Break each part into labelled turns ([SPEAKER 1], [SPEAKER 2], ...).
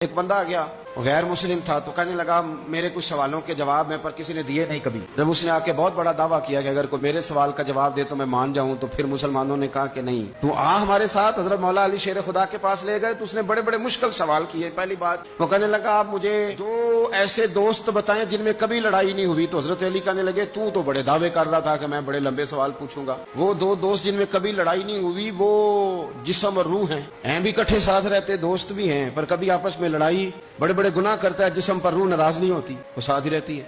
[SPEAKER 1] ایک بندہ آ گیا، وہ غیر مسلم تھا، تو کہنے لگا میرے کچھ سوالوں کے جواب میں پر کسی نے دیے نہیں کبھی۔ جب اس نے آ کے بہت بڑا دعویٰ کیا کہ اگر کوئی میرے سوال کا جواب دے تو میں مان جاؤں، تو پھر مسلمانوں نے کہا کہ نہیں، تو ہمارے ساتھ حضرت مولا علی شیر خدا کے پاس لے گئے، تو اس نے بڑے بڑے مشکل سوال کیے۔ پہلی بات وہ کہنے لگا آپ مجھے 2 ایسے دوست بتائیں جن میں کبھی لڑائی نہیں ہوئی۔ تو حضرت علی کہنے لگے تو بڑے دعوے کر رہا تھا کہ میں بڑے لمبے سوال پوچھوں گا۔ وہ 2 دوست جن میں کبھی لڑائی نہیں ہوئی وہ جسم اور روح ہیں بھی اکٹھے ساتھ رہتے، دوست بھی ہیں، پر کبھی آپس میں لڑائی، بڑے بڑے گناہ کرتا ہے، جسم پر روح ناراض نہیں ہوتی، وہ ساتھ ہی رہتی ہے۔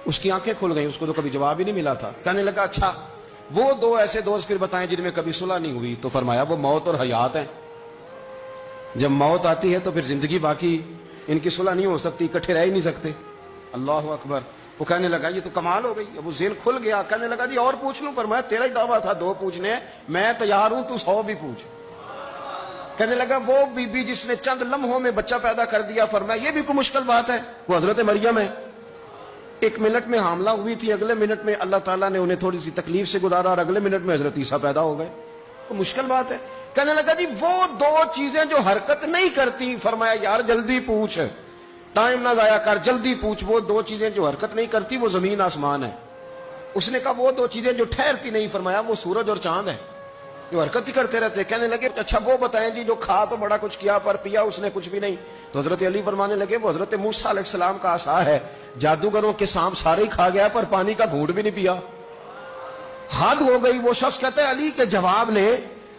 [SPEAKER 1] اس کی آنکھیں کھل گئیں، اس کو تو کبھی جواب ہی نہیں ملا تھا۔ کہنے لگا اچھا وہ 2 ایسے دوست پھر بتائیں جن میں کبھی صلح نہیں ہوئی۔ تو فرمایا وہ موت اور حیات ہیں، جب موت آتی ہے تو پھر زندگی باقی ان کی صلح نہیں ہو سکتی، اکٹھے رہ ہی نہیں سکتے۔ اللہ اکبر۔ وہ کہنے لگا یہ تو کمال ہو گئی، اب وہ ذہن کھل گیا۔ کہنے لگا جی اور پوچھ لوں؟ فرمایا تیرا ہی دعویٰ تھا 2 پوچھنے، میں تیار ہوں، تو 100 بھی پوچھ۔ کہنے لگا وہ بی بی جس نے چند لمحوں میں بچہ پیدا کر دیا، فرمایا یہ بھی کوئی مشکل بات ہے؟ وہ حضرت مریم ہے، 1 منٹ میں حاملہ ہوئی تھی، اگلے منٹ میں اللہ تعالیٰ نے انہیں تھوڑی سی تکلیف سے گزارا، اور اگلے منٹ میں حضرت عیسیٰ پیدا ہو گئے، کوئی مشکل بات ہے؟ کہنے لگا جی وہ 2 چیزیں جو حرکت نہیں کرتی، فرمایا یار جلدی پوچھ، ٹائم نہ ضائع کر، جلدی پوچھ۔ وہ 2 چیزیں جو حرکت نہیں کرتی وہ زمین آسمان ہے۔ اس نے کہا وہ 2 چیزیں جو ٹھہرتی نہیں، فرمایا وہ سورج اور چاند ہے، جو حرکت ہی کرتے رہتے۔ کہنے لگے اچھا وہ بتائیں جی جو کھا تو بڑا کچھ کیا پر پیا اس نے کچھ بھی نہیں۔ تو حضرت علی فرمانے لگے وہ حضرت موسیٰ علیہ السلام کا عصا ہے، جادوگروں کے سانپ سارے ہی کھا گیا پر پانی کا گھونٹ بھی نہیں پیا۔ حد ہو گئی۔ وہ شخص کہتا ہے علی کے جواب نے،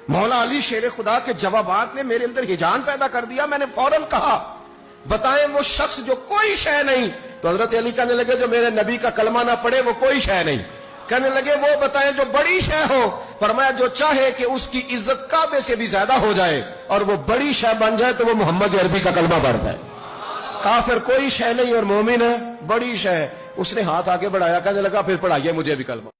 [SPEAKER 1] مولا علی شیر خدا کے جوابات نے میرے اندر ہیجان پیدا کر دیا۔ میں نے فوراً کہا بتائیں وہ شخص جو کوئی شے نہیں۔ تو حضرت علی کہنے لگے جو میرے نبی کا کلمہ نہ پڑھے وہ کوئی شے نہیں۔ کہنے لگے وہ بتائیں جو بڑی شے ہو۔ فرمایا جو چاہے کہ اس کی عزت کعبے سے بھی زیادہ ہو جائے اور وہ بڑی شے بن جائے تو وہ محمد عربی کا کلمہ پڑھ جائے۔ کافر کوئی شے نہیں اور مومن ہے بڑی شے۔ اس نے ہاتھ آگے بڑھایا، کہنے لگا پھر پڑھائیے مجھے بھی کلمہ۔